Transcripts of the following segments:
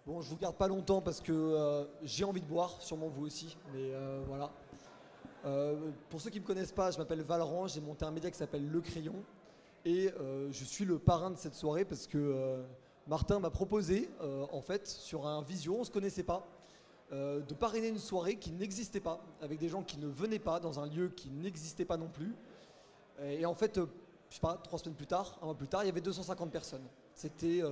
Bon, je vous garde pas longtemps parce que j'ai envie de boire, sûrement vous aussi, mais voilà. Pour ceux qui me connaissent pas, je m'appelle Valran, j'ai monté un média qui s'appelle Le Crayon et je suis le parrain de cette soirée parce que Martin m'a proposé, en fait, sur un visio, on se connaissait pas, de parrainer une soirée qui n'existait pas, avec des gens qui ne venaient pas, dans un lieu qui n'existait pas non plus. Et en fait, je sais pas, 3 semaines plus tard, un mois plus tard, il y avait 250 personnes. C'était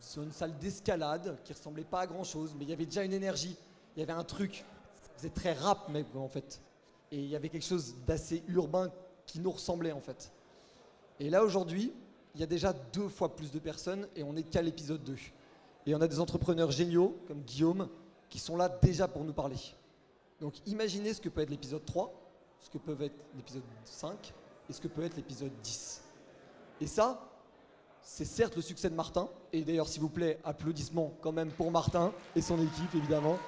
sur une salle d'escalade qui ressemblait pas à grand chose, mais il y avait déjà une énergie, il y avait un truc, ça faisait très rap mec en fait. Et il y avait quelque chose d'assez urbain qui nous ressemblait en fait. Et là aujourd'hui, il y a déjà 2 fois plus de personnes et on n'est qu'à l'épisode 2. Et on a des entrepreneurs géniaux comme Guillaume qui sont là déjà pour nous parler. Donc imaginez ce que peut être l'épisode 3, ce que peut être l'épisode 5 et ce que peut être l'épisode 10. Et ça, c'est certes le succès de Martin, et d'ailleurs s'il vous plaît, applaudissements quand même pour Martin et son équipe évidemment.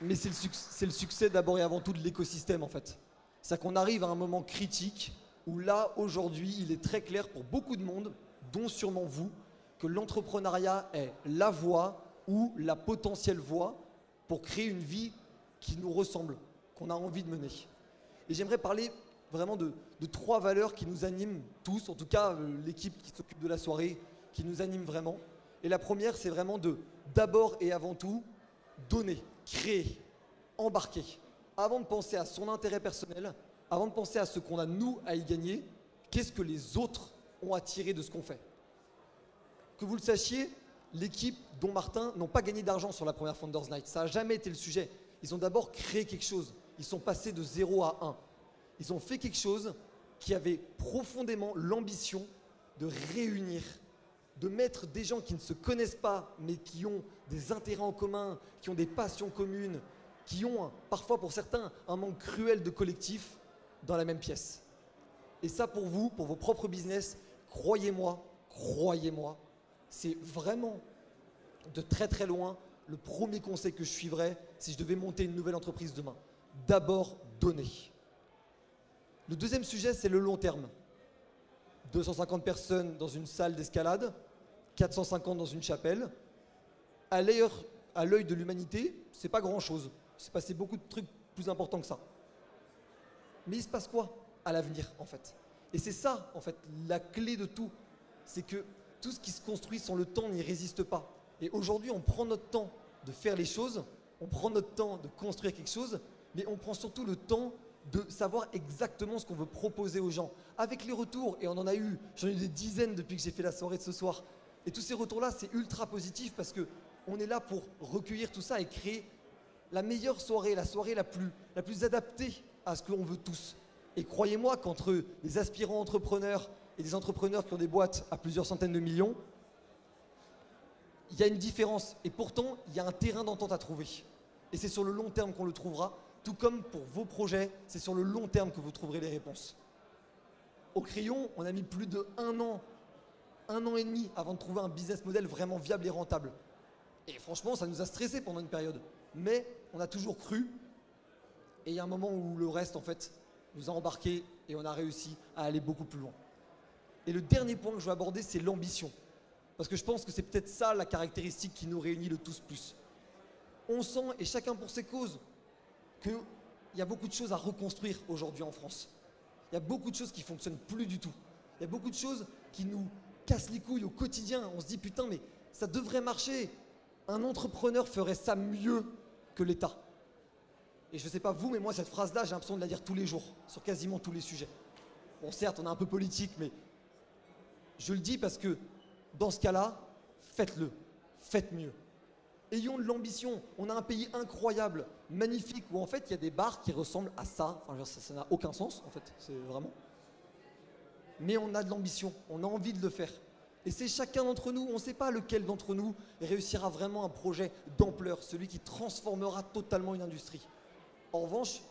Mais c'est le succès d'abord et avant tout de l'écosystème en fait. C'est qu'on arrive à un moment critique où là aujourd'hui il est très clair pour beaucoup de monde, dont sûrement vous, que l'entrepreneuriat est la voie ou la potentielle voie pour créer une vie qui nous ressemble, qu'on a envie de mener. Et j'aimerais parler vraiment de 3 valeurs qui nous animent tous, en tout cas l'équipe qui s'occupe de la soirée, qui nous anime vraiment. Et la première, c'est vraiment d'abord et avant tout, donner, créer, embarquer. Avant de penser à son intérêt personnel, avant de penser à ce qu'on a nous à y gagner, qu'est-ce que les autres ont à tirer de ce qu'on fait. Que vous le sachiez, l'équipe dont Martin n'ont pas gagné d'argent sur la première Founders Night. Ça n'a jamais été le sujet. Ils ont d'abord créé quelque chose. Ils sont passés de 0 à 1. Ils ont fait quelque chose qui avait profondément l'ambition de réunir, de mettre des gens qui ne se connaissent pas, mais qui ont des intérêts en commun, qui ont des passions communes, qui ont parfois pour certains un manque cruel de collectif dans la même pièce. Et ça pour vous, pour vos propres business, croyez-moi, c'est vraiment de très très loin le premier conseil que je suivrais si je devais monter une nouvelle entreprise demain. D'abord, donner. Le deuxième sujet, c'est le long terme. 250 personnes dans une salle d'escalade, 450 dans une chapelle. À l'œil de l'humanité, c'est pas grand-chose. Il s'est passé beaucoup de trucs plus importants que ça. Mais il se passe quoi à l'avenir, en fait? Et c'est ça, en fait, la clé de tout. C'est que tout ce qui se construit sans le temps n'y résiste pas. Et aujourd'hui, on prend notre temps de faire les choses, on prend notre temps de construire quelque chose, mais on prend surtout le temps de savoir exactement ce qu'on veut proposer aux gens. Avec les retours, et on en a eu, j'en ai eu des dizaines depuis que j'ai fait la soirée de ce soir. Et tous ces retours-là, c'est ultra positif parce qu'on est là pour recueillir tout ça et créer la meilleure soirée, la soirée la plus adaptée à ce que l'on veut tous. Et croyez-moi qu'entre les aspirants entrepreneurs et des entrepreneurs qui ont des boîtes à plusieurs centaines de millions, il y a une différence. Et pourtant, il y a un terrain d'entente à trouver. Et c'est sur le long terme qu'on le trouvera. Tout comme pour vos projets, c'est sur le long terme que vous trouverez les réponses. Au Crayon, on a mis plus de 1 an et demi avant de trouver un business model vraiment viable et rentable. Et franchement, ça nous a stressé pendant une période. Mais on a toujours cru. Et il y a un moment où le reste, en fait, nous a embarqués et on a réussi à aller beaucoup plus loin. Et le dernier point que je veux aborder, c'est l'ambition. Parce que je pense que c'est peut-être ça la caractéristique qui nous réunit le tous plus. On sent, et chacun pour ses causes, qu'il y a beaucoup de choses à reconstruire aujourd'hui en France. Il y a beaucoup de choses qui ne fonctionnent plus du tout. Il y a beaucoup de choses qui nous cassent les couilles au quotidien. On se dit putain mais ça devrait marcher. Un entrepreneur ferait ça mieux que l'État. Et je ne sais pas vous, mais moi cette phrase-là, j'ai l'impression de la dire tous les jours, sur quasiment tous les sujets. Bon certes, on est un peu politique, mais je le dis parce que dans ce cas-là, faites-le, faites mieux. Ayons de l'ambition. On a un pays incroyable, magnifique, où en fait il y a des bars qui ressemblent à ça. Enfin, ça n'a aucun sens en fait, c'est vraiment. Mais on a de l'ambition, on a envie de le faire. Et c'est chacun d'entre nous, on ne sait pas lequel d'entre nous réussira vraiment un projet d'ampleur, celui qui transformera totalement une industrie. En revanche,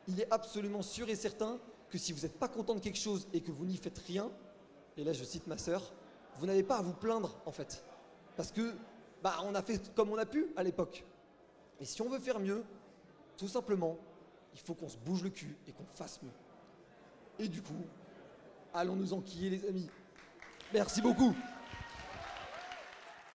il est absolument sûr et certain que si vous n'êtes pas content de quelque chose et que vous n'y faites rien, et là je cite ma sœur, vous n'avez pas à vous plaindre en fait. Parce que on a fait comme on a pu à l'époque. Et si on veut faire mieux, tout simplement, il faut qu'on se bouge le cul et qu'on fasse mieux. Et du coup, Allons nous enquiller les amis. Merci beaucoup.